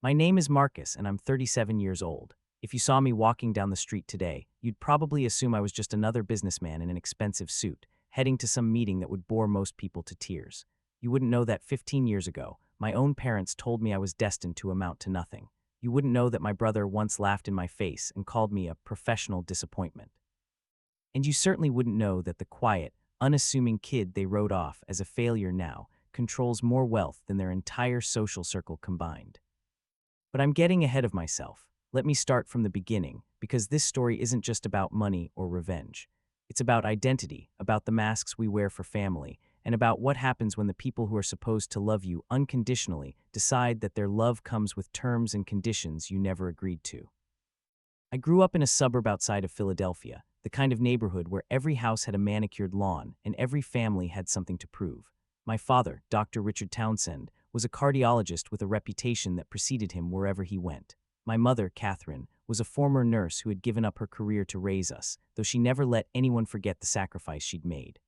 My name is Marcus, and I'm 37 years old. If you saw me walking down the street today, you'd probably assume I was just another businessman in an expensive suit, heading to some meeting that would bore most people to tears. You wouldn't know that 15 years ago, my own parents told me I was destined to amount to nothing. You wouldn't know that my brother once laughed in my face and called me a professional disappointment. And you certainly wouldn't know that the quiet, unassuming kid they wrote off as a failure now controls more wealth than their entire social circle combined. But I'm getting ahead of myself. Let me start from the beginning, because this story isn't just about money or revenge. It's about identity, about the masks we wear for family, and about what happens when the people who are supposed to love you unconditionally decide that their love comes with terms and conditions you never agreed to. I grew up in a suburb outside of Philadelphia, the kind of neighborhood where every house had a manicured lawn and every family had something to prove. My father, Dr. Richard Townsend, was a cardiologist with a reputation that preceded him wherever he went. My mother, Catherine, was a former nurse who had given up her career to raise us, though she never let anyone forget the sacrifice she'd made.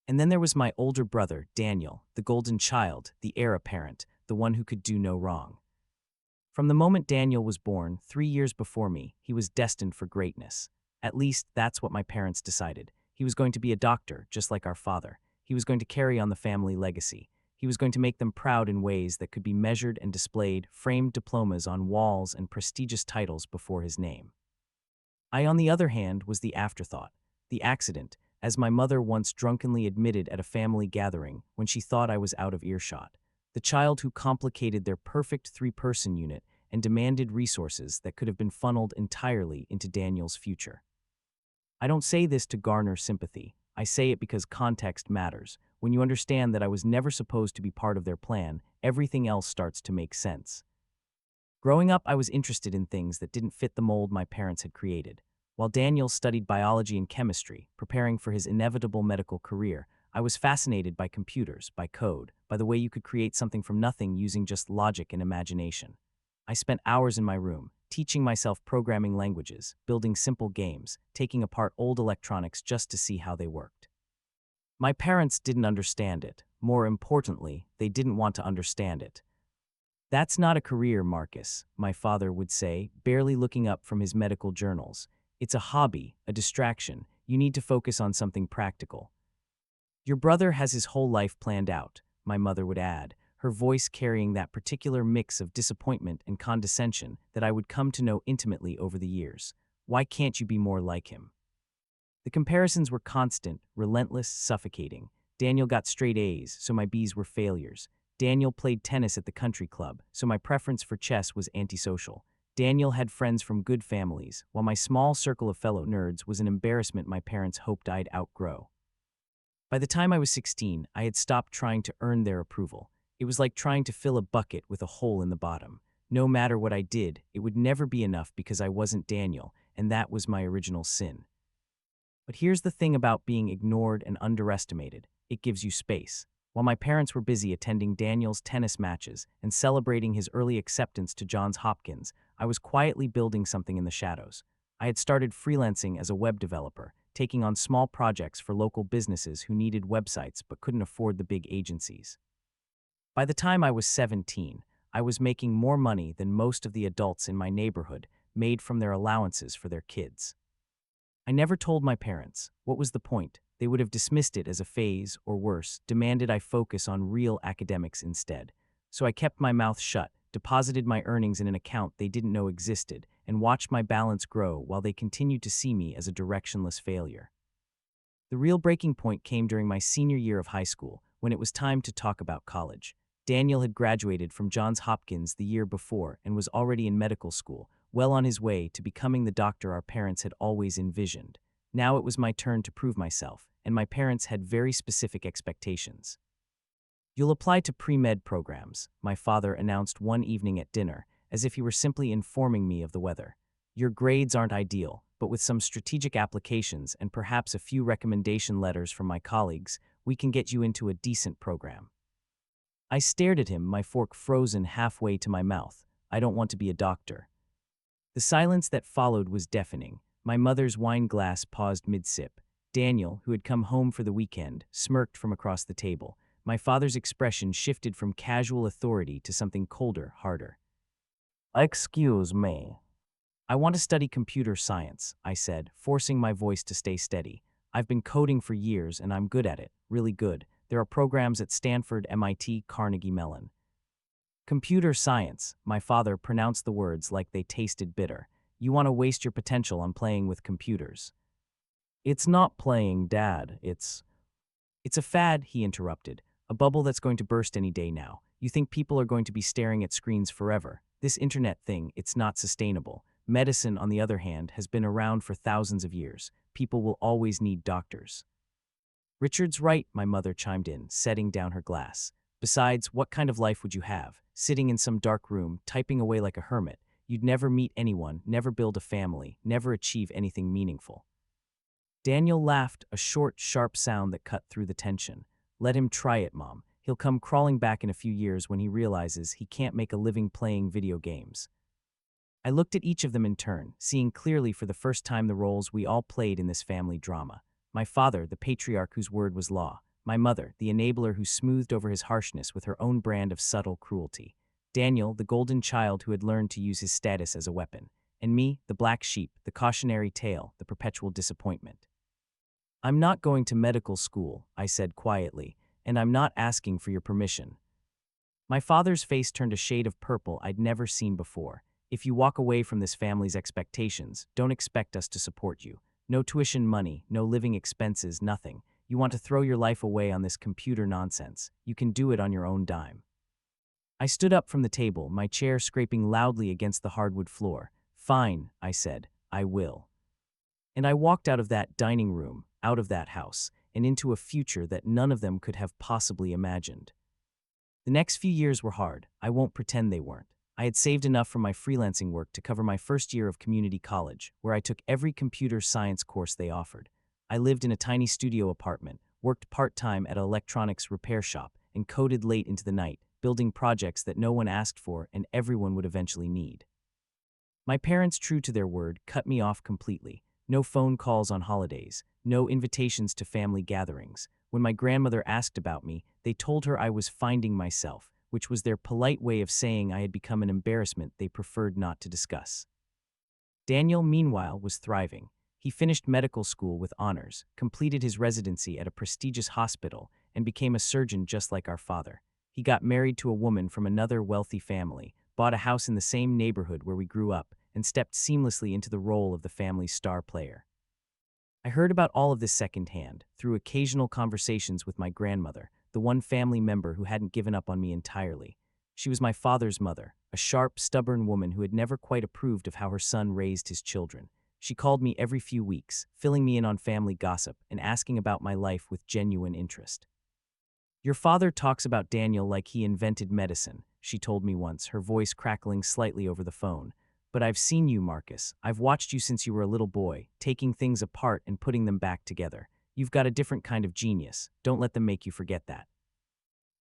And then there was my older brother, Daniel, the golden child, the heir apparent, the one who could do no wrong. From the moment Daniel was born, 3 years before me, he was destined for greatness. At least, that's what my parents decided. He was going to be a doctor, just like our father. He was going to carry on the family legacy. He was going to make them proud in ways that could be measured and displayed, framed diplomas on walls and prestigious titles before his name. I, on the other hand, was the afterthought, the accident, as my mother once drunkenly admitted at a family gathering when she thought I was out of earshot. The child who complicated their perfect three-person unit and demanded resources that could have been funneled entirely into Daniel's future. I don't say this to garner sympathy. I say it because context matters. When you understand that I was never supposed to be part of their plan, everything else starts to make sense. Growing up, I was interested in things that didn't fit the mold my parents had created. While Daniel studied biology and chemistry, preparing for his inevitable medical career, I was fascinated by computers, by code, by the way you could create something from nothing using just logic and imagination. I spent hours in my room, teaching myself programming languages, building simple games, taking apart old electronics just to see how they worked. My parents didn't understand it. More importantly, they didn't want to understand it. "That's not a career, Marcus," my father would say, barely looking up from his medical journals. "It's a hobby, a distraction. You need to focus on something practical." "Your brother has his whole life planned out," my mother would add, her voice carrying that particular mix of disappointment and condescension that I would come to know intimately over the years. "Why can't you be more like him?" The comparisons were constant, relentless, suffocating. Daniel got straight A's, so my B's were failures. Daniel played tennis at the country club, so my preference for chess was antisocial. Daniel had friends from good families, while my small circle of fellow nerds was an embarrassment my parents hoped I'd outgrow. By the time I was 16, I had stopped trying to earn their approval. It was like trying to fill a bucket with a hole in the bottom. No matter what I did, it would never be enough because I wasn't Daniel, and that was my original sin. But here's the thing about being ignored and underestimated. It gives you space. While my parents were busy attending Daniel's tennis matches and celebrating his early acceptance to Johns Hopkins, I was quietly building something in the shadows. I had started freelancing as a web developer, taking on small projects for local businesses who needed websites but couldn't afford the big agencies. By the time I was 17, I was making more money than most of the adults in my neighborhood made from their allowances for their kids. I never told my parents. What was the point? They would have dismissed it as a phase, or worse, demanded I focus on real academics instead. So I kept my mouth shut, deposited my earnings in an account they didn't know existed, and watched my balance grow while they continued to see me as a directionless failure. The real breaking point came during my senior year of high school, when it was time to talk about college. Daniel had graduated from Johns Hopkins the year before and was already in medical school, well on his way to becoming the doctor our parents had always envisioned. Now it was my turn to prove myself, and my parents had very specific expectations. "You'll apply to pre-med programs," my father announced one evening at dinner, as if he were simply informing me of the weather. "Your grades aren't ideal, but with some strategic applications and perhaps a few recommendation letters from my colleagues, we can get you into a decent program." I stared at him, my fork frozen halfway to my mouth. I don't want to be a doctor. The silence that followed was deafening. My mother's wine glass paused mid-sip. Daniel, who had come home for the weekend, smirked from across the table. My father's expression shifted from casual authority to something colder, harder. Excuse me. I want to study computer science, I said, forcing my voice to stay steady. I've been coding for years and I'm good at it, really good. There are programs at Stanford, MIT, Carnegie Mellon. Computer science, my father pronounced the words like they tasted bitter. You want to waste your potential on playing with computers. It's not playing, Dad, It's a fad, he interrupted. A bubble that's going to burst any day now. You think people are going to be staring at screens forever. This internet thing, it's not sustainable. Medicine, on the other hand, has been around for thousands of years. People will always need doctors. Richard's right, my mother chimed in, setting down her glass. Besides, what kind of life would you have? Sitting in some dark room, typing away like a hermit. You'd never meet anyone, never build a family, never achieve anything meaningful. Daniel laughed, a short, sharp sound that cut through the tension. Let him try it, Mom. He'll come crawling back in a few years when he realizes he can't make a living playing video games. I looked at each of them in turn, seeing clearly for the first time the roles we all played in this family drama. My father, the patriarch whose word was law. My mother, the enabler who smoothed over his harshness with her own brand of subtle cruelty. Daniel, the golden child who had learned to use his status as a weapon. And me, the black sheep, the cautionary tale, the perpetual disappointment. I'm not going to medical school, I said quietly, and I'm not asking for your permission. My father's face turned a shade of purple I'd never seen before. If you walk away from this family's expectations, don't expect us to support you. No tuition money, no living expenses, nothing. You want to throw your life away on this computer nonsense. You can do it on your own dime. I stood up from the table, my chair scraping loudly against the hardwood floor. Fine, I said, I will. And I walked out of that dining room, out of that house, and into a future that none of them could have possibly imagined. The next few years were hard. I won't pretend they weren't. I had saved enough from my freelancing work to cover my first year of community college, where I took every computer science course they offered. I lived in a tiny studio apartment, worked part-time at an electronics repair shop, and coded late into the night, building projects that no one asked for and everyone would eventually need. My parents, true to their word, cut me off completely. No phone calls on holidays, no invitations to family gatherings. When my grandmother asked about me, they told her I was finding myself, which was their polite way of saying I had become an embarrassment they preferred not to discuss. Daniel, meanwhile, was thriving. He finished medical school with honors, completed his residency at a prestigious hospital, and became a surgeon just like our father. He got married to a woman from another wealthy family, bought a house in the same neighborhood where we grew up, and stepped seamlessly into the role of the family's star player. I heard about all of this secondhand, through occasional conversations with my grandmother, the one family member who hadn't given up on me entirely. She was my father's mother, a sharp, stubborn woman who had never quite approved of how her son raised his children. She called me every few weeks, filling me in on family gossip and asking about my life with genuine interest. Your father talks about Daniel like he invented medicine, she told me once, her voice crackling slightly over the phone. But I've seen you, Marcus. I've watched you since you were a little boy, taking things apart and putting them back together. You've got a different kind of genius. Don't let them make you forget that.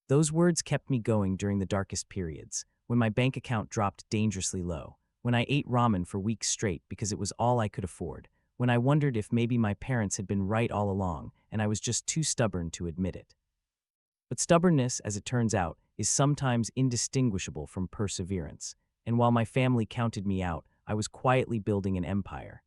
Those words kept me going during the darkest periods, when my bank account dropped dangerously low, when I ate ramen for weeks straight because it was all I could afford, when I wondered if maybe my parents had been right all along and I was just too stubborn to admit it. But stubbornness, as it turns out, is sometimes indistinguishable from perseverance. And while my family counted me out, I was quietly building an empire.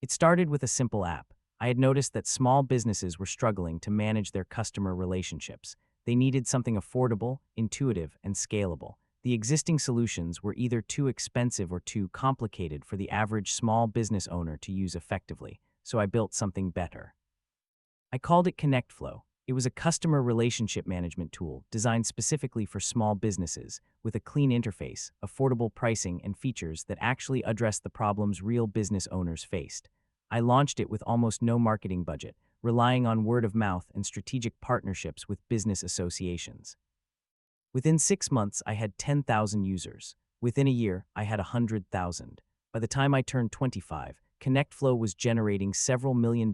It started with a simple app. I had noticed that small businesses were struggling to manage their customer relationships. They needed something affordable, intuitive, and scalable. The existing solutions were either too expensive or too complicated for the average small business owner to use effectively, so I built something better. I called it ConnectFlow. It was a customer relationship management tool designed specifically for small businesses, with a clean interface, affordable pricing, and features that actually addressed the problems real business owners faced. I launched it with almost no marketing budget, relying on word of mouth and strategic partnerships with business associations. Within 6 months, I had 10,000 users. Within a year, I had 100,000. By the time I turned 25, ConnectFlow was generating several $1 million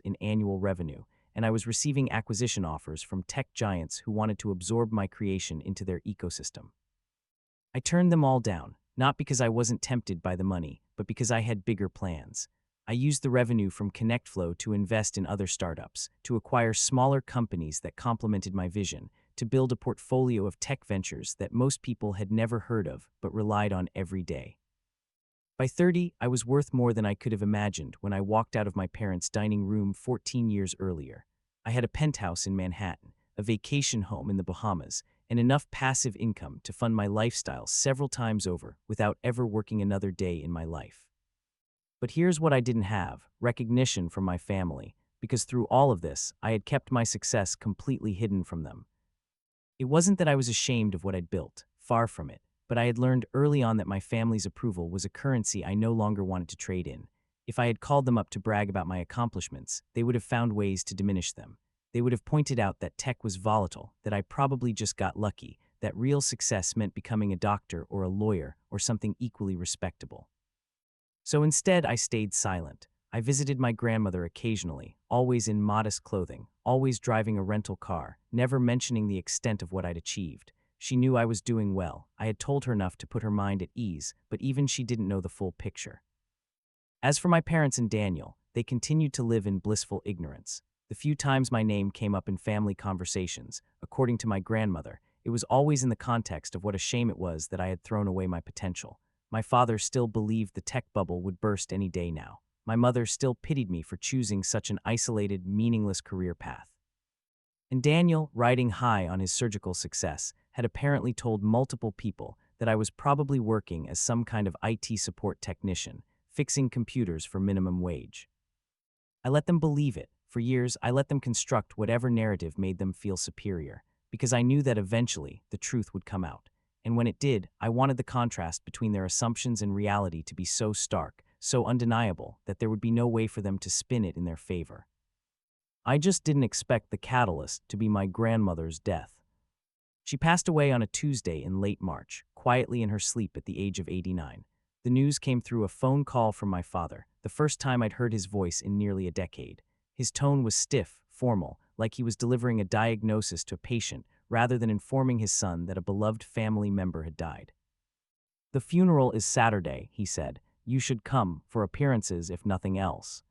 in annual revenue, and I was receiving acquisition offers from tech giants who wanted to absorb my creation into their ecosystem. I turned them all down, not because I wasn't tempted by the money, but because I had bigger plans. I used the revenue from ConnectFlow to invest in other startups, to acquire smaller companies that complemented my vision, to build a portfolio of tech ventures that most people had never heard of but relied on every day. By 30, I was worth more than I could have imagined when I walked out of my parents' dining room 14 years earlier. I had a penthouse in Manhattan, a vacation home in the Bahamas, and enough passive income to fund my lifestyle several times over without ever working another day in my life. But here's what I didn't have: recognition from my family, because through all of this, I had kept my success completely hidden from them. It wasn't that I was ashamed of what I'd built, far from it, but I had learned early on that my family's approval was a currency I no longer wanted to trade in. If I had called them up to brag about my accomplishments, they would have found ways to diminish them. They would have pointed out that tech was volatile, that I probably just got lucky, that real success meant becoming a doctor or a lawyer or something equally respectable. So instead, I stayed silent. I visited my grandmother occasionally, always in modest clothing, always driving a rental car, never mentioning the extent of what I'd achieved. She knew I was doing well. I had told her enough to put her mind at ease, but even she didn't know the full picture. As for my parents and Daniel, they continued to live in blissful ignorance. The few times my name came up in family conversations, according to my grandmother, it was always in the context of what a shame it was that I had thrown away my potential. My father still believed the tech bubble would burst any day now. My mother still pitied me for choosing such an isolated, meaningless career path. And Daniel, riding high on his surgical success, had apparently told multiple people that I was probably working as some kind of IT support technician, fixing computers for minimum wage. I let them believe it. For years, I let them construct whatever narrative made them feel superior, because I knew that eventually the truth would come out. And when it did, I wanted the contrast between their assumptions and reality to be so stark, so undeniable, that there would be no way for them to spin it in their favor. I just didn't expect the catalyst to be my grandmother's death. She passed away on a Tuesday in late March, quietly in her sleep at the age of 89. The news came through a phone call from my father, the first time I'd heard his voice in nearly a decade. His tone was stiff, formal, like he was delivering a diagnosis to a patient rather than informing his son that a beloved family member had died. "The funeral is Saturday," he said. "You should come, for appearances if nothing else."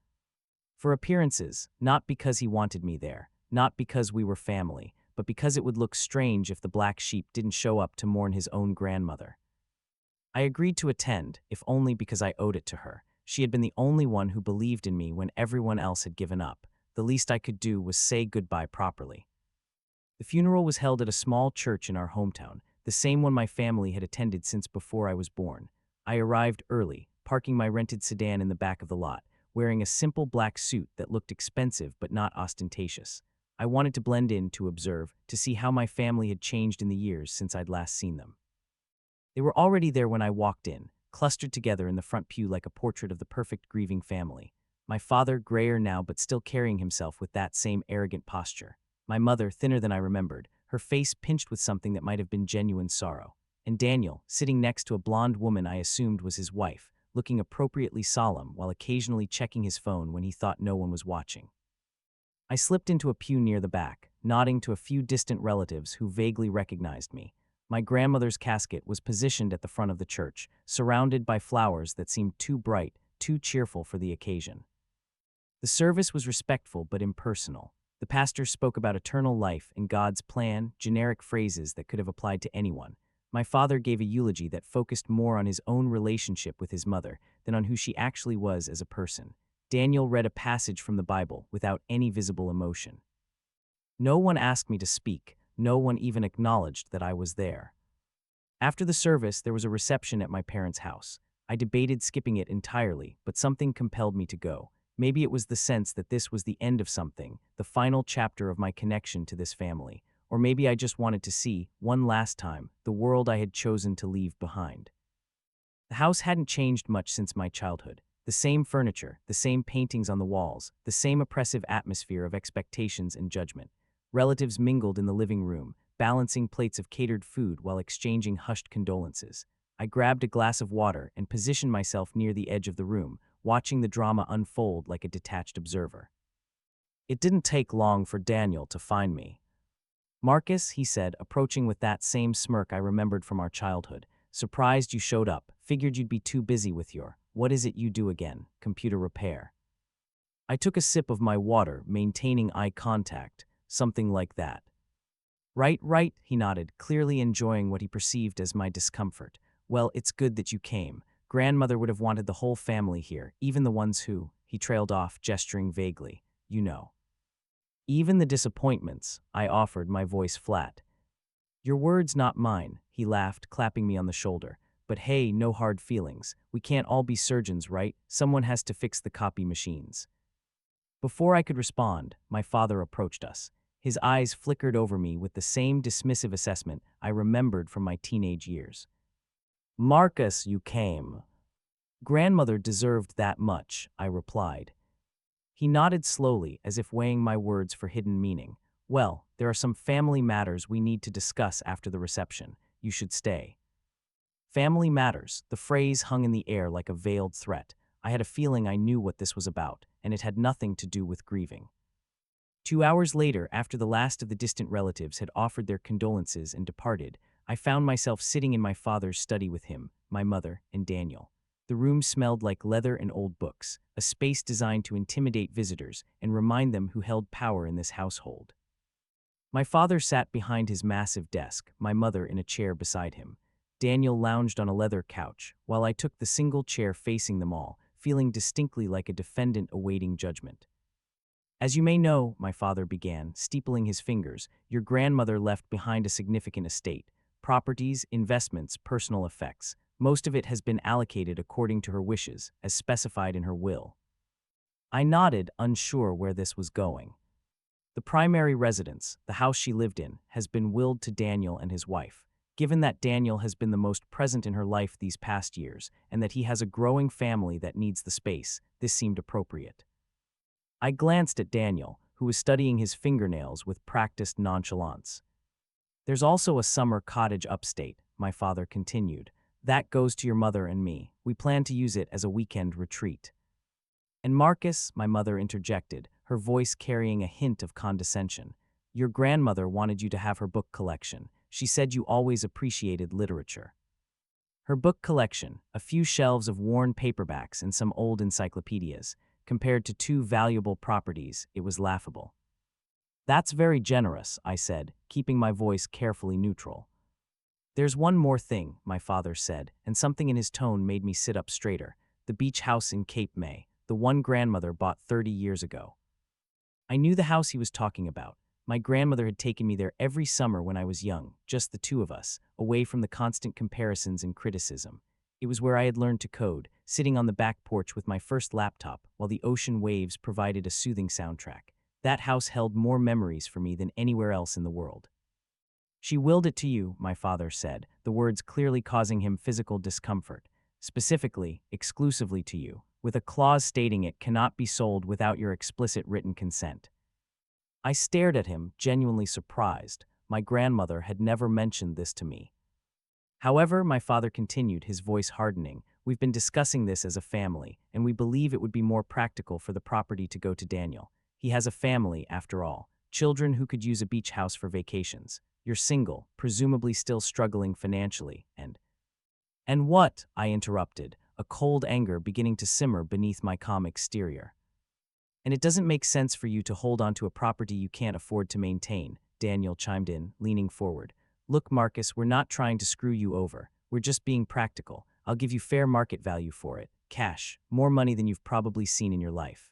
For appearances, not because he wanted me there, not because we were family, but because it would look strange if the black sheep didn't show up to mourn his own grandmother. I agreed to attend, if only because I owed it to her. She had been the only one who believed in me when everyone else had given up. The least I could do was say goodbye properly. The funeral was held at a small church in our hometown, the same one my family had attended since before I was born. I arrived early, parking my rented sedan in the back of the lot, wearing a simple black suit that looked expensive but not ostentatious. I wanted to blend in, to observe, to see how my family had changed in the years since I'd last seen them. They were already there when I walked in, clustered together in the front pew like a portrait of the perfect grieving family. My father, grayer now but still carrying himself with that same arrogant posture. My mother, thinner than I remembered, her face pinched with something that might have been genuine sorrow. And Daniel, sitting next to a blonde woman I assumed was his wife, looking appropriately solemn while occasionally checking his phone when he thought no one was watching. I slipped into a pew near the back, nodding to a few distant relatives who vaguely recognized me. My grandmother's casket was positioned at the front of the church, surrounded by flowers that seemed too bright, too cheerful for the occasion. The service was respectful but impersonal. The pastor spoke about eternal life and God's plan, generic phrases that could have applied to anyone. My father gave a eulogy that focused more on his own relationship with his mother than on who she actually was as a person. Daniel read a passage from the Bible without any visible emotion. No one asked me to speak. No one even acknowledged that I was there. After the service, there was a reception at my parents' house. I debated skipping it entirely, but something compelled me to go. Maybe it was the sense that this was the end of something, the final chapter of my connection to this family. Or maybe I just wanted to see, one last time, the world I had chosen to leave behind. The house hadn't changed much since my childhood. The same furniture, the same paintings on the walls, the same oppressive atmosphere of expectations and judgment. Relatives mingled in the living room, balancing plates of catered food while exchanging hushed condolences. I grabbed a glass of water and positioned myself near the edge of the room, watching the drama unfold like a detached observer. It didn't take long for Daniel to find me. "Marcus," he said, approaching with that same smirk I remembered from our childhood. "Surprised you showed up. Figured you'd be too busy with your, what is it you do again, computer repair." I took a sip of my water, maintaining eye contact. "Something like that." Right, right, he nodded, clearly enjoying what he perceived as my discomfort. Well, it's good that you came. Grandmother would have wanted the whole family here, even the ones who, he trailed off, gesturing vaguely. You know. Even the disappointments, I offered, my voice flat. Your words, not mine, he laughed, clapping me on the shoulder. But hey, no hard feelings. We can't all be surgeons, right? Someone has to fix the copy machines. Before I could respond, my father approached us. His eyes flickered over me with the same dismissive assessment I remembered from my teenage years. Marcus, you came. Grandmother deserved that much, I replied. He nodded slowly, as if weighing my words for hidden meaning. Well, there are some family matters we need to discuss after the reception. You should stay. Family matters, the phrase hung in the air like a veiled threat. I had a feeling I knew what this was about, and it had nothing to do with grieving. 2 hours later, after the last of the distant relatives had offered their condolences and departed, I found myself sitting in my father's study with him, my mother, and Daniel. The room smelled like leather and old books, a space designed to intimidate visitors and remind them who held power in this household. My father sat behind his massive desk, my mother in a chair beside him. Daniel lounged on a leather couch, while I took the single chair facing them all, feeling distinctly like a defendant awaiting judgment. As you may know, my father began, steepling his fingers, your grandmother left behind a significant estate. Properties, investments, personal effects. Most of it has been allocated according to her wishes, as specified in her will. I nodded, unsure where this was going. The primary residence, the house she lived in, has been willed to Daniel and his wife. Given that Daniel has been the most present in her life these past years, and that he has a growing family that needs the space, this seemed appropriate. I glanced at Daniel, who was studying his fingernails with practiced nonchalance. There's also a summer cottage upstate, my father continued. That goes to your mother and me. We plan to use it as a weekend retreat. And Marcus, my mother interjected, her voice carrying a hint of condescension. Your grandmother wanted you to have her book collection. She said you always appreciated literature. Her book collection, a few shelves of worn paperbacks and some old encyclopedias, compared to 2 valuable properties, it was laughable. That's very generous, I said, keeping my voice carefully neutral. There's one more thing, my father said, and something in his tone made me sit up straighter. The beach house in Cape May, the one grandmother bought 30 years ago. I knew the house he was talking about. My grandmother had taken me there every summer when I was young, just the 2 of us, away from the constant comparisons and criticism. It was where I had learned to code, sitting on the back porch with my first laptop while the ocean waves provided a soothing soundtrack. That house held more memories for me than anywhere else in the world. She willed it to you, my father said, the words clearly causing him physical discomfort. Specifically, exclusively to you, with a clause stating it cannot be sold without your explicit written consent. I stared at him, genuinely surprised. My grandmother had never mentioned this to me. However, my father continued, his voice hardening, we've been discussing this as a family, and we believe it would be more practical for the property to go to Daniel. He has a family, after all, children who could use a beach house for vacations. You're single, presumably still struggling financially, And what? I interrupted, a cold anger beginning to simmer beneath my calm exterior. And it doesn't make sense for you to hold on to a property you can't afford to maintain, Daniel chimed in, leaning forward. Look, Marcus, we're not trying to screw you over. We're just being practical. I'll give you fair market value for it. Cash. More money than you've probably seen in your life.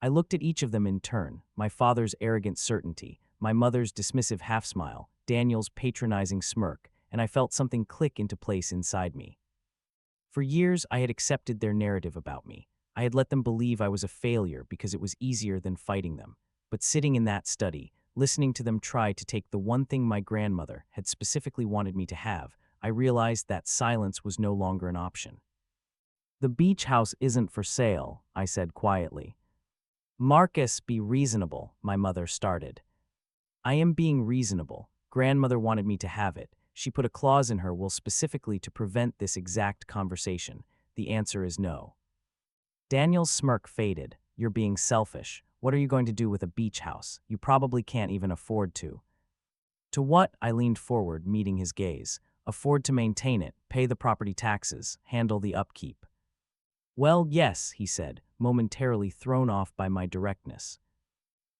I looked at each of them in turn, my father's arrogant certainty, my mother's dismissive half-smile, Daniel's patronizing smirk, and I felt something click into place inside me. For years, I had accepted their narrative about me. I had let them believe I was a failure because it was easier than fighting them. But sitting in that study, listening to them try to take the one thing my grandmother had specifically wanted me to have, I realized that silence was no longer an option. The beach house isn't for sale, I said quietly. Marcus, be reasonable, my mother started. I am being reasonable. Grandmother wanted me to have it. She put a clause in her will specifically to prevent this exact conversation. The answer is no. Daniel's smirk faded. You're being selfish. What are you going to do with a beach house? You probably can't even afford to. To what? I leaned forward, meeting his gaze. Afford to maintain it, pay the property taxes, handle the upkeep. Well, yes, he said, momentarily thrown off by my directness.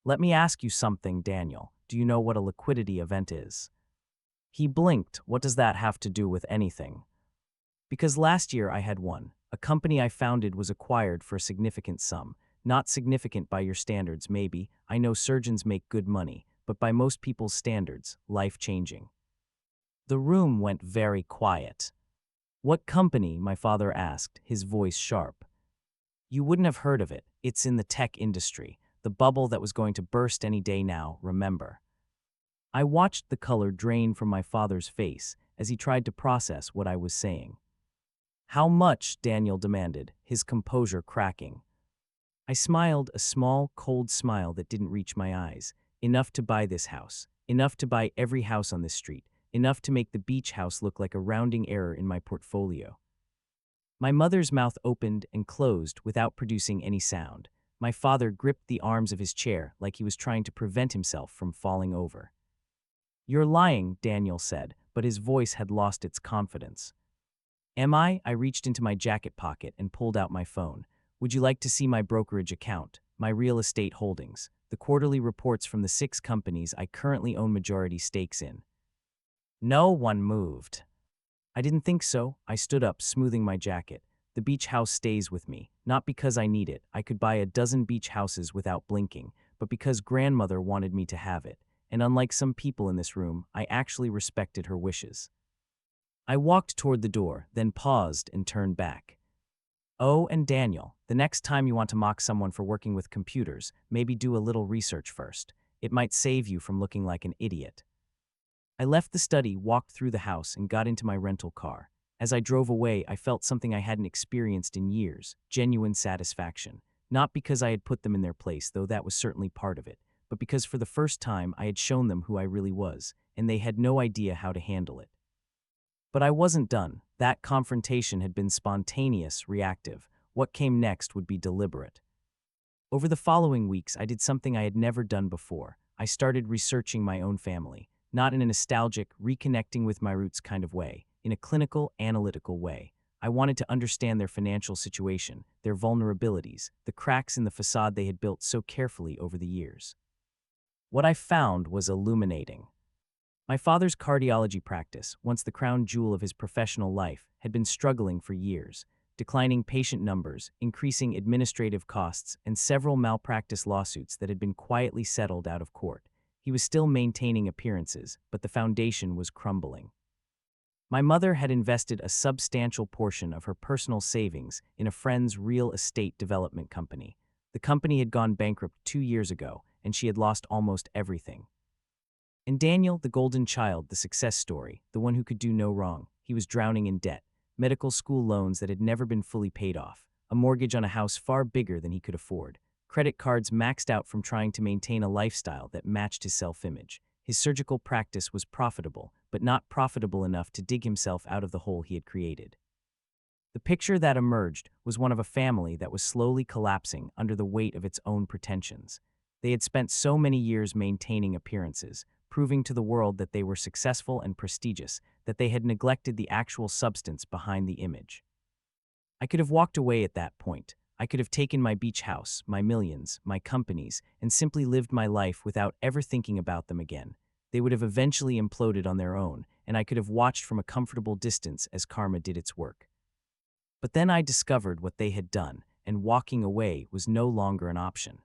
Let me ask you something, Daniel. Do you know what a liquidity event is? He blinked. What does that have to do with anything? Because last year I had one. A company I founded was acquired for a significant sum. Not significant by your standards, maybe. I know surgeons make good money, but by most people's standards, life-changing. The room went very quiet. What company? My father asked, his voice sharp. You wouldn't have heard of it. It's in the tech industry. The bubble that was going to burst any day now, remember. I watched the color drain from my father's face as he tried to process what I was saying. How much? Daniel demanded, his composure cracking. I smiled, a small, cold smile that didn't reach my eyes. Enough to buy this house. Enough to buy every house on this street. Enough to make the beach house look like a rounding error in my portfolio. My mother's mouth opened and closed without producing any sound. My father gripped the arms of his chair like he was trying to prevent himself from falling over. You're lying, Daniel said, but his voice had lost its confidence. Am I? I reached into my jacket pocket and pulled out my phone. Would you like to see my brokerage account, my real estate holdings, the quarterly reports from the 6 companies I currently own majority stakes in? No one moved. I didn't think so. I stood up, smoothing my jacket. The beach house stays with me, not because I need it. I could buy a dozen beach houses without blinking, but because grandmother wanted me to have it. And unlike some people in this room, I actually respected her wishes. I walked toward the door, then paused and turned back. Oh, and Daniel, the next time you want to mock someone for working with computers, maybe do a little research first. It might save you from looking like an idiot. I left the study, walked through the house, and got into my rental car. As I drove away, I felt something I hadn't experienced in years, genuine satisfaction. Not because I had put them in their place, though that was certainly part of it, but because for the first time I had shown them who I really was, and they had no idea how to handle it. But I wasn't done. That confrontation had been spontaneous, reactive. What came next would be deliberate. Over the following weeks, I did something I had never done before. I started researching my own family, not in a nostalgic, reconnecting with my roots kind of way, in a clinical, analytical way. I wanted to understand their financial situation, their vulnerabilities, the cracks in the facade they had built so carefully over the years. What I found was illuminating. My father's cardiology practice, once the crown jewel of his professional life, had been struggling for years. Declining patient numbers, increasing administrative costs, and several malpractice lawsuits that had been quietly settled out of court. He was still maintaining appearances, but the foundation was crumbling. My mother had invested a substantial portion of her personal savings in a friend's real estate development company. The company had gone bankrupt 2 years ago, and she had lost almost everything. And Daniel, the golden child, the success story, the one who could do no wrong, he was drowning in debt, medical school loans that had never been fully paid off, a mortgage on a house far bigger than he could afford, credit cards maxed out from trying to maintain a lifestyle that matched his self-image. His surgical practice was profitable, but not profitable enough to dig himself out of the hole he had created. The picture that emerged was one of a family that was slowly collapsing under the weight of its own pretensions. They had spent so many years maintaining appearances, proving to the world that they were successful and prestigious, that they had neglected the actual substance behind the image. I could have walked away at that point. I could have taken my beach house, my millions, my companies, and simply lived my life without ever thinking about them again. They would have eventually imploded on their own, and I could have watched from a comfortable distance as karma did its work. But then I discovered what they had done, and walking away was no longer an option.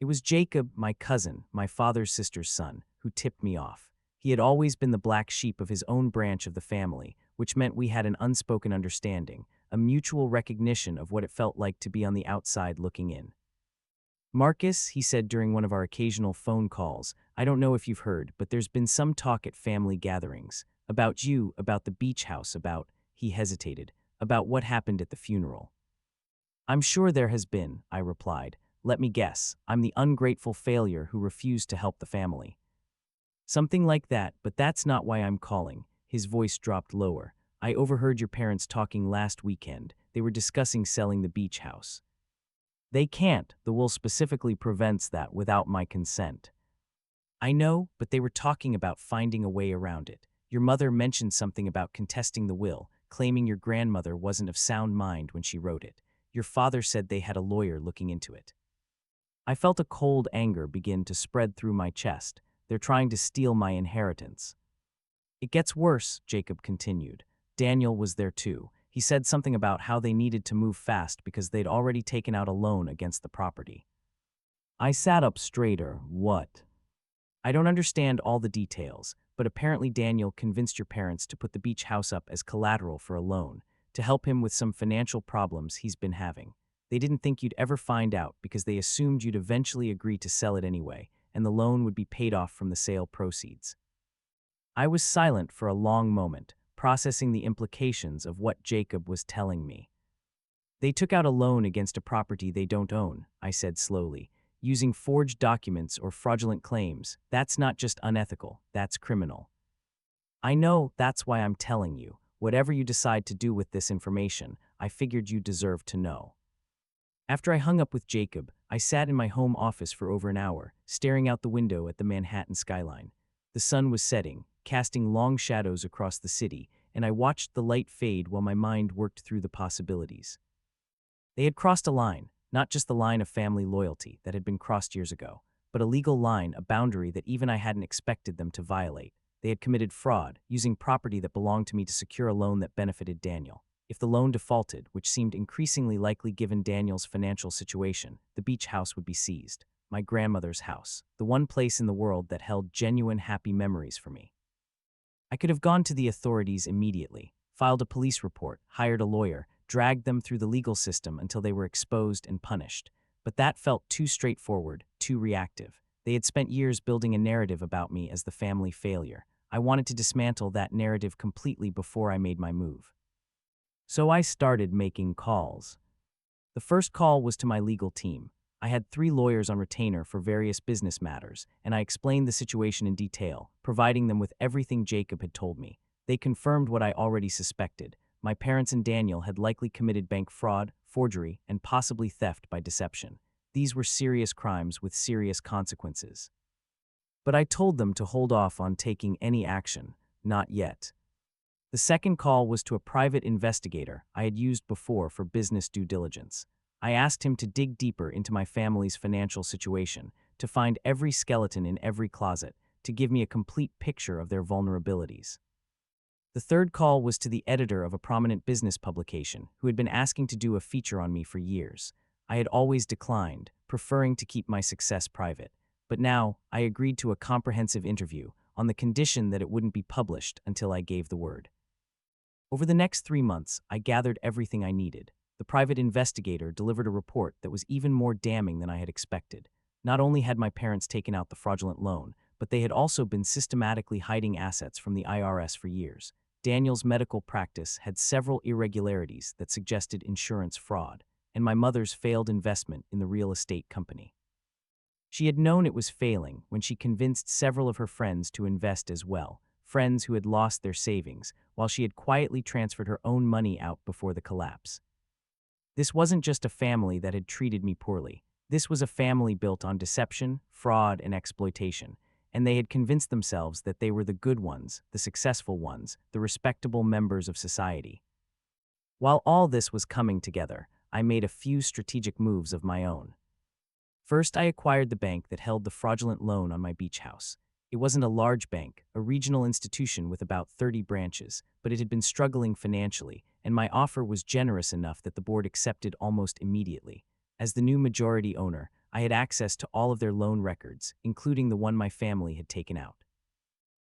It was Jacob, my cousin, my father's sister's son, who tipped me off. He had always been the black sheep of his own branch of the family, which meant we had an unspoken understanding, a mutual recognition of what it felt like to be on the outside looking in. Marcus, he said during one of our occasional phone calls, I don't know if you've heard, but there's been some talk at family gatherings. About you, about the beach house, he hesitated, about what happened at the funeral. I'm sure there has been, I replied. Let me guess, I'm the ungrateful failure who refused to help the family. Something like that, but that's not why I'm calling. His voice dropped lower. I overheard your parents talking last weekend. They were discussing selling the beach house. They can't. The will specifically prevents that without my consent. I know, but they were talking about finding a way around it. Your mother mentioned something about contesting the will, claiming your grandmother wasn't of sound mind when she wrote it. Your father said they had a lawyer looking into it. I felt a cold anger begin to spread through my chest. They're trying to steal my inheritance." "It gets worse," Jacob continued. "Daniel was there too. He said something about how they needed to move fast because they'd already taken out a loan against the property." I sat up straighter. "What?" "I don't understand all the details, but apparently Daniel convinced your parents to put the beach house up as collateral for a loan, to help him with some financial problems he's been having. They didn't think you'd ever find out because they assumed you'd eventually agree to sell it anyway, and the loan would be paid off from the sale proceeds." I was silent for a long moment, processing the implications of what Jacob was telling me. "They took out a loan against a property they don't own," I said slowly. "Using forged documents or fraudulent claims, that's not just unethical, that's criminal. I know, that's why I'm telling you. Whatever you decide to do with this information, I figured you deserved to know." After I hung up with Jacob, I sat in my home office for over an hour, staring out the window at the Manhattan skyline. The sun was setting, casting long shadows across the city, and I watched the light fade while my mind worked through the possibilities. They had crossed a line, not just the line of family loyalty that had been crossed years ago, but a legal line, a boundary that even I hadn't expected them to violate. They had committed fraud, using property that belonged to me to secure a loan that benefited Daniel. If the loan defaulted, which seemed increasingly likely given Daniel's financial situation, the beach house would be seized. My grandmother's house, the one place in the world that held genuine happy memories for me. I could have gone to the authorities immediately, filed a police report, hired a lawyer, dragged them through the legal system until they were exposed and punished. But that felt too straightforward, too reactive. They had spent years building a narrative about me as the family failure. I wanted to dismantle that narrative completely before I made my move. So I started making calls. The first call was to my legal team. I had 3 lawyers on retainer for various business matters, and I explained the situation in detail, providing them with everything Jacob had told me. They confirmed what I already suspected. My parents and Daniel had likely committed bank fraud, forgery, and possibly theft by deception. These were serious crimes with serious consequences. But I told them to hold off on taking any action, not yet. The second call was to a private investigator I had used before for business due diligence. I asked him to dig deeper into my family's financial situation, to find every skeleton in every closet, to give me a complete picture of their vulnerabilities. The third call was to the editor of a prominent business publication who had been asking to do a feature on me for years. I had always declined, preferring to keep my success private. But now, I agreed to a comprehensive interview on the condition that it wouldn't be published until I gave the word. Over the next 3 months, I gathered everything I needed. The private investigator delivered a report that was even more damning than I had expected. Not only had my parents taken out the fraudulent loan, but they had also been systematically hiding assets from the IRS for years. Daniel's medical practice had several irregularities that suggested insurance fraud, and my mother's failed investment in the real estate company. She had known it was failing when she convinced several of her friends to invest as well, friends who had lost their savings, while she had quietly transferred her own money out before the collapse. This wasn't just a family that had treated me poorly. This was a family built on deception, fraud, and exploitation, and they had convinced themselves that they were the good ones, the successful ones, the respectable members of society. While all this was coming together, I made a few strategic moves of my own. First, I acquired the bank that held the fraudulent loan on my beach house. It wasn't a large bank, a regional institution with about 30 branches, but it had been struggling financially, and my offer was generous enough that the board accepted almost immediately. As the new majority owner, I had access to all of their loan records, including the one my family had taken out.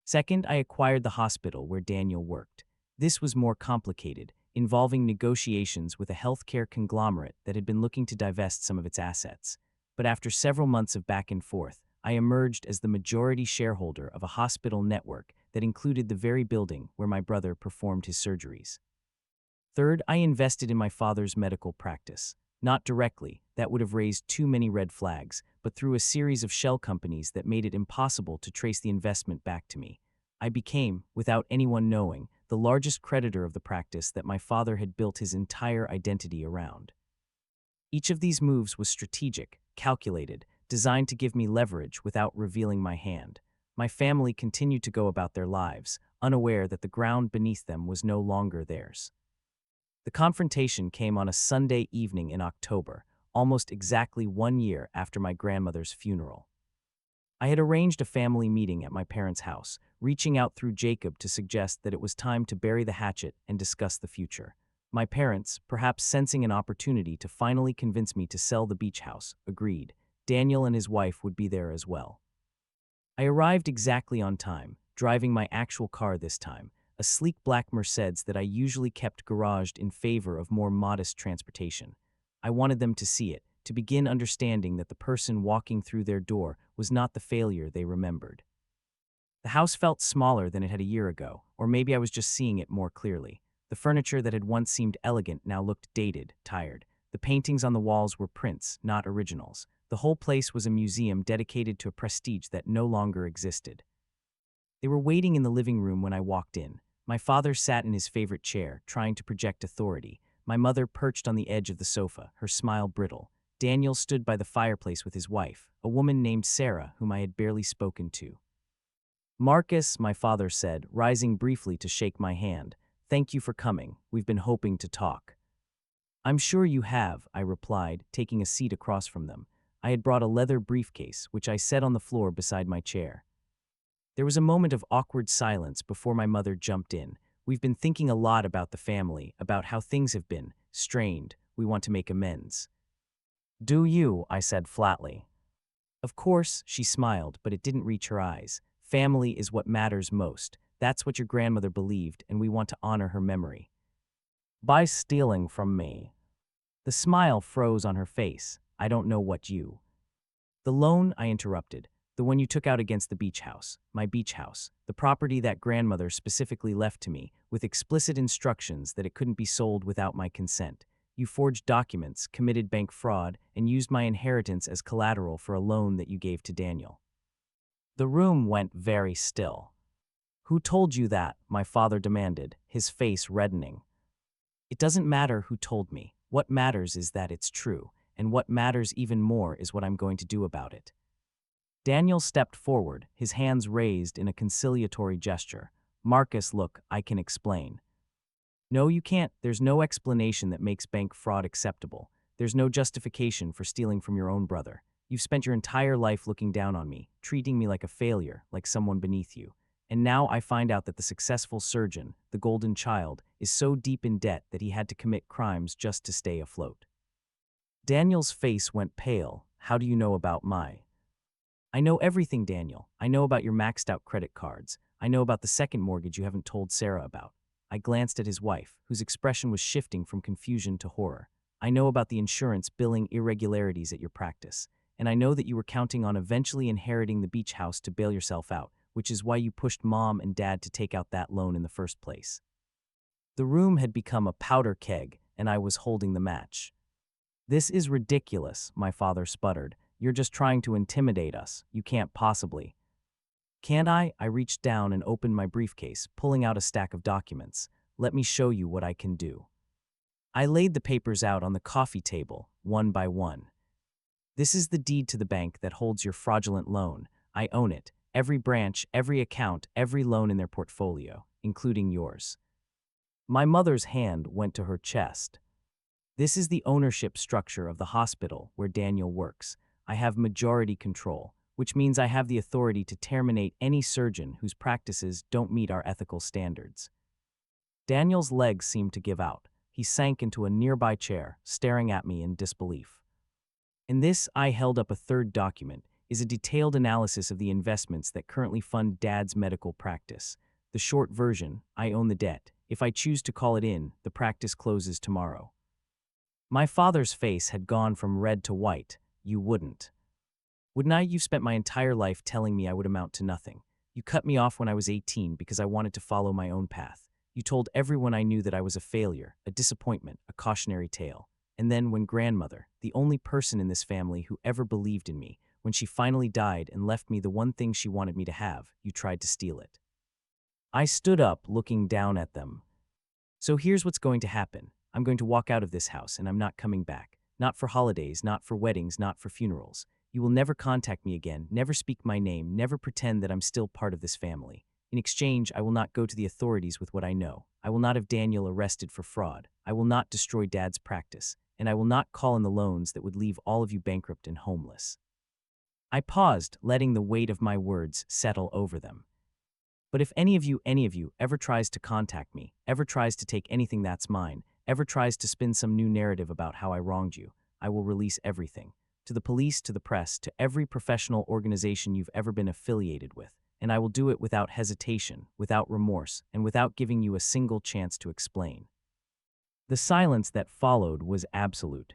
Second, I acquired the hospital where Daniel worked. This was more complicated, involving negotiations with a healthcare conglomerate that had been looking to divest some of its assets. But after several months of back and forth, I emerged as the majority shareholder of a hospital network that included the very building where my brother performed his surgeries. Third, I invested in my father's medical practice. Not directly, that would have raised too many red flags, but through a series of shell companies that made it impossible to trace the investment back to me. I became, without anyone knowing, the largest creditor of the practice that my father had built his entire identity around. Each of these moves was strategic, calculated, designed to give me leverage without revealing my hand. My family continued to go about their lives, unaware that the ground beneath them was no longer theirs. The confrontation came on a Sunday evening in October, almost exactly 1 year after my grandmother's funeral. I had arranged a family meeting at my parents' house, reaching out through Jacob to suggest that it was time to bury the hatchet and discuss the future. My parents, perhaps sensing an opportunity to finally convince me to sell the beach house, agreed. Daniel and his wife would be there as well. I arrived exactly on time, driving my actual car this time, a sleek black Mercedes that I usually kept garaged in favor of more modest transportation. I wanted them to see it, to begin understanding that the person walking through their door was not the failure they remembered. The house felt smaller than it had a year ago, or maybe I was just seeing it more clearly. The furniture that had once seemed elegant now looked dated, tired. The paintings on the walls were prints, not originals. The whole place was a museum dedicated to a prestige that no longer existed. They were waiting in the living room when I walked in. My father sat in his favorite chair, trying to project authority. My mother perched on the edge of the sofa, her smile brittle. Daniel stood by the fireplace with his wife, a woman named Sarah, whom I had barely spoken to. "Marcus," my father said, rising briefly to shake my hand. "Thank you for coming. We've been hoping to talk." "I'm sure you have," I replied, taking a seat across from them. I had brought a leather briefcase, which I set on the floor beside my chair. There was a moment of awkward silence before my mother jumped in. "We've been thinking a lot about the family, about how things have been strained. We want to make amends." "Do you?" I said flatly. "Of course," she smiled, but it didn't reach her eyes. "Family is what matters most. That's what your grandmother believed, and we want to honor her memory." "By stealing from me." The smile froze on her face. "I don't know what you—" "The loan," I interrupted. "The one you took out against the beach house. My beach house. The property that grandmother specifically left to me, with explicit instructions that it couldn't be sold without my consent. You forged documents, committed bank fraud, and used my inheritance as collateral for a loan that you gave to Daniel." The room went very still. "Who told you that?" my father demanded, his face reddening. "It doesn't matter who told me. What matters is that it's true, and what matters even more is what I'm going to do about it." Daniel stepped forward, his hands raised in a conciliatory gesture. "Marcus, look, I can explain." "No, you can't. There's no explanation that makes bank fraud acceptable. There's no justification for stealing from your own brother. You've spent your entire life looking down on me, treating me like a failure, like someone beneath you. And now I find out that the successful surgeon, the golden child, is so deep in debt that he had to commit crimes just to stay afloat." Daniel's face went pale. "How do you know about my—" "I know everything, Daniel. I know about your maxed out credit cards. I know about the second mortgage you haven't told Sarah about." I glanced at his wife, whose expression was shifting from confusion to horror. "I know about the insurance billing irregularities at your practice. And I know that you were counting on eventually inheriting the beach house to bail yourself out, which is why you pushed Mom and Dad to take out that loan in the first place." The room had become a powder keg, and I was holding the match. "This is ridiculous," my father sputtered. "You're just trying to intimidate us. You can't possibly—" "Can't I?" I reached down and opened my briefcase, pulling out a stack of documents. "Let me show you what I can do." I laid the papers out on the coffee table, one by one. "This is the deed to the bank that holds your fraudulent loan. I own it. Every branch, every account, every loan in their portfolio, including yours." My mother's hand went to her chest. "This is the ownership structure of the hospital where Daniel works. I have majority control, which means I have the authority to terminate any surgeon whose practices don't meet our ethical standards." Daniel's legs seemed to give out. He sank into a nearby chair, staring at me in disbelief. "In this," I held up a third document, "is a detailed analysis of the investments that currently fund Dad's medical practice. The short version: I own the debt. If I choose to call it in, the practice closes tomorrow." My father's face had gone from red to white. "You wouldn't." "Wouldn't I? You've spent my entire life telling me I would amount to nothing. You cut me off when I was 18 because I wanted to follow my own path. You told everyone I knew that I was a failure, a disappointment, a cautionary tale. And then when grandmother, the only person in this family who ever believed in me, when she finally died and left me the one thing she wanted me to have, you tried to steal it." I stood up, looking down at them. "So here's what's going to happen. I'm going to walk out of this house, and I'm not coming back. Not for holidays, not for weddings, not for funerals. You will never contact me again, never speak my name, never pretend that I'm still part of this family. In exchange, I will not go to the authorities with what I know. I will not have Daniel arrested for fraud. I will not destroy Dad's practice. And I will not call in the loans that would leave all of you bankrupt and homeless." I paused, letting the weight of my words settle over them. But if any of you ever tries to contact me, ever tries to take anything that's mine, ever tries to spin some new narrative about how I wronged you, I will release everything. To the police, to the press, to every professional organization you've ever been affiliated with. And I will do it without hesitation, without remorse, and without giving you a single chance to explain. The silence that followed was absolute.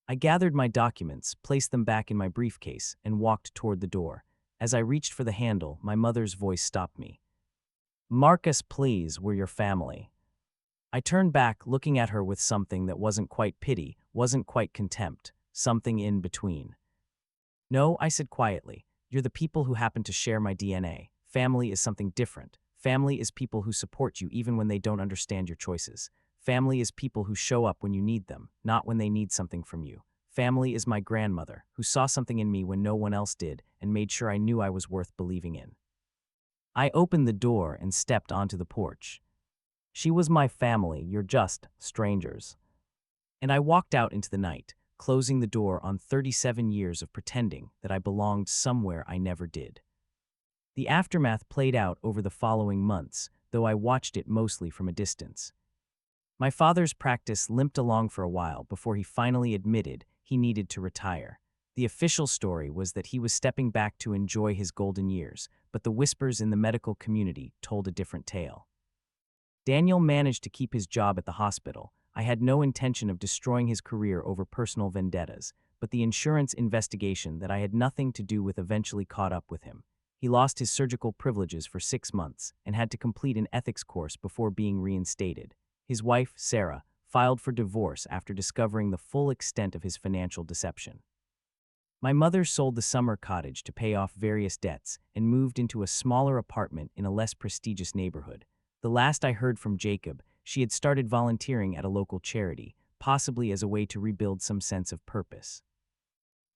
I gathered my documents, placed them back in my briefcase, and walked toward the door. As I reached for the handle, my mother's voice stopped me. "Marcus, please, we're your family." I turned back, looking at her with something that wasn't quite pity, wasn't quite contempt, something in between. "No," I said quietly, "you're the people who happen to share my DNA. Family is something different. Family is people who support you even when they don't understand your choices. Family is people who show up when you need them, not when they need something from you. Family is my grandmother, who saw something in me when no one else did and made sure I knew I was worth believing in." I opened the door and stepped onto the porch. "She was my family, you're just strangers." And I walked out into the night, closing the door on 37 years of pretending that I belonged somewhere I never did. The aftermath played out over the following months, though I watched it mostly from a distance. My father's practice limped along for a while before he finally admitted he needed to retire. The official story was that he was stepping back to enjoy his golden years, but the whispers in the medical community told a different tale. Daniel managed to keep his job at the hospital. I had no intention of destroying his career over personal vendettas, but the insurance investigation that I had nothing to do with eventually caught up with him. He lost his surgical privileges for 6 months and had to complete an ethics course before being reinstated. His wife, Sarah, filed for divorce after discovering the full extent of his financial deception. My mother sold the summer cottage to pay off various debts and moved into a smaller apartment in a less prestigious neighborhood. The last I heard from Jacob, she had started volunteering at a local charity, possibly as a way to rebuild some sense of purpose.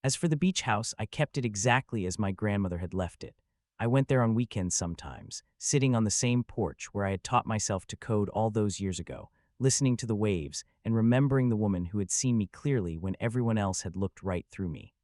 As for the beach house, I kept it exactly as my grandmother had left it. I went there on weekends sometimes, sitting on the same porch where I had taught myself to code all those years ago, listening to the waves and remembering the woman who had seen me clearly when everyone else had looked right through me.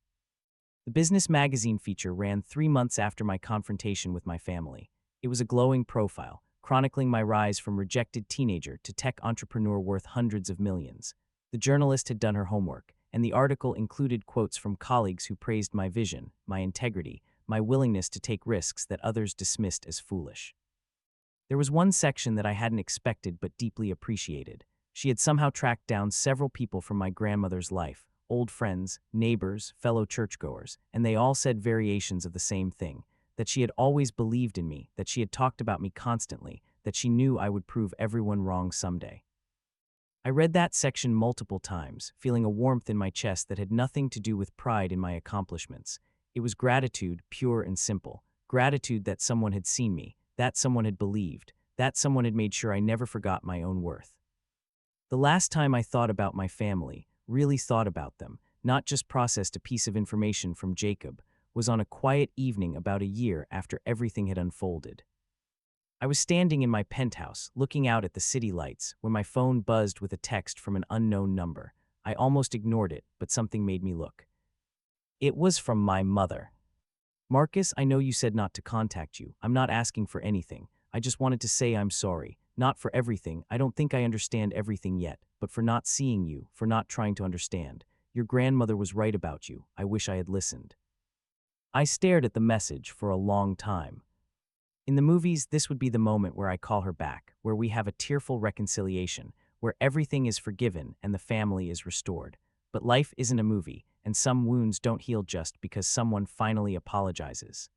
The business magazine feature ran 3 months after my confrontation with my family. It was a glowing profile, chronicling my rise from rejected teenager to tech entrepreneur worth hundreds of millions. The journalist had done her homework, and the article included quotes from colleagues who praised my vision, my integrity, my willingness to take risks that others dismissed as foolish. There was one section that I hadn't expected but deeply appreciated. She had somehow tracked down several people from my grandmother's life, old friends, neighbors, fellow churchgoers, and they all said variations of the same thing, that she had always believed in me, that she had talked about me constantly, that she knew I would prove everyone wrong someday. I read that section multiple times, feeling a warmth in my chest that had nothing to do with pride in my accomplishments. It was gratitude, pure and simple. Gratitude that someone had seen me, that someone had believed, that someone had made sure I never forgot my own worth. The last time I thought about my family, really thought about them, not just processed a piece of information from Jacob, was on a quiet evening about a year after everything had unfolded. I was standing in my penthouse, looking out at the city lights, when my phone buzzed with a text from an unknown number. I almost ignored it, but something made me look. It was from my mother. "Marcus, I know you said not to contact you. I'm not asking for anything. I just wanted to say I'm sorry. Not for everything. I don't think I understand everything yet, but for not seeing you, for not trying to understand. Your grandmother was right about you. I wish I had listened." I stared at the message for a long time. In the movies, this would be the moment where I call her back, where we have a tearful reconciliation, where everything is forgiven and the family is restored. But life isn't a movie, and some wounds don't heal just because someone finally apologizes.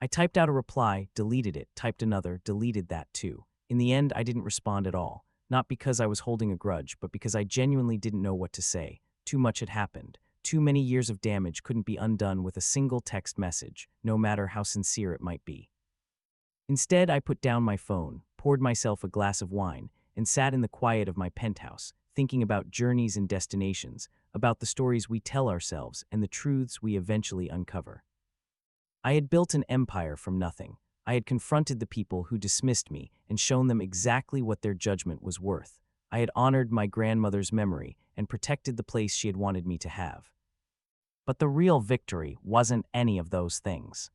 I typed out a reply, deleted it, typed another, deleted that too. In the end, I didn't respond at all, not because I was holding a grudge, but because I genuinely didn't know what to say. Too much had happened. Too many years of damage couldn't be undone with a single text message, no matter how sincere it might be. Instead, I put down my phone, poured myself a glass of wine, and sat in the quiet of my penthouse, thinking about journeys and destinations, about the stories we tell ourselves and the truths we eventually uncover. I had built an empire from nothing. I had confronted the people who dismissed me and shown them exactly what their judgment was worth. I had honored my grandmother's memory and protected the place she had wanted me to have. But the real victory wasn't any of those things.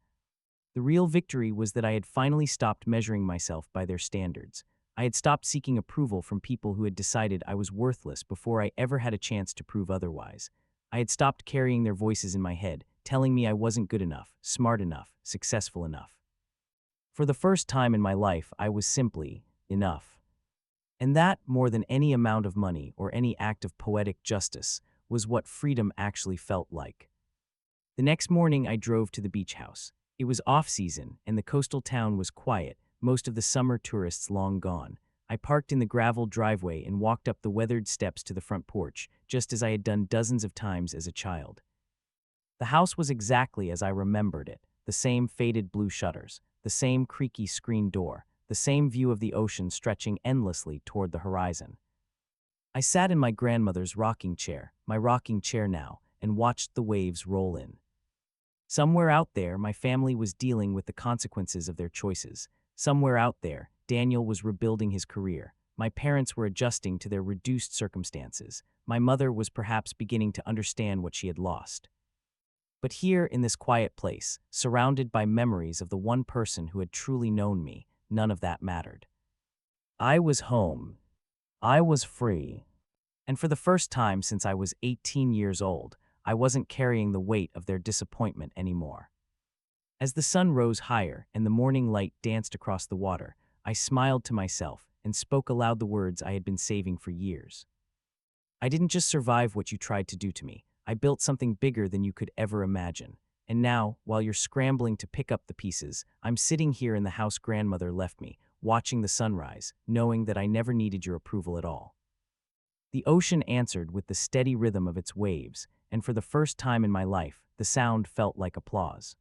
The real victory was that I had finally stopped measuring myself by their standards. I had stopped seeking approval from people who had decided I was worthless before I ever had a chance to prove otherwise. I had stopped carrying their voices in my head, telling me I wasn't good enough, smart enough, successful enough. For the first time in my life, I was simply enough. And that, more than any amount of money or any act of poetic justice, was what freedom actually felt like. The next morning, I drove to the beach house. It was off-season, and the coastal town was quiet, most of the summer tourists long gone. I parked in the gravel driveway and walked up the weathered steps to the front porch, just as I had done dozens of times as a child. The house was exactly as I remembered it, the same faded blue shutters, the same creaky screen door, the same view of the ocean stretching endlessly toward the horizon. I sat in my grandmother's rocking chair, my rocking chair now, and watched the waves roll in. Somewhere out there, my family was dealing with the consequences of their choices. Somewhere out there, Daniel was rebuilding his career. My parents were adjusting to their reduced circumstances. My mother was perhaps beginning to understand what she had lost. But here, in this quiet place, surrounded by memories of the one person who had truly known me, none of that mattered. I was home. I was free. And for the first time since I was 18 years old, I wasn't carrying the weight of their disappointment anymore. As the sun rose higher and the morning light danced across the water, I smiled to myself and spoke aloud the words I had been saving for years. I didn't just survive what you tried to do to me. I built something bigger than you could ever imagine. And now, while you're scrambling to pick up the pieces, I'm sitting here in the house grandmother left me, watching the sunrise, knowing that I never needed your approval at all. The ocean answered with the steady rhythm of its waves, and for the first time in my life, the sound felt like applause.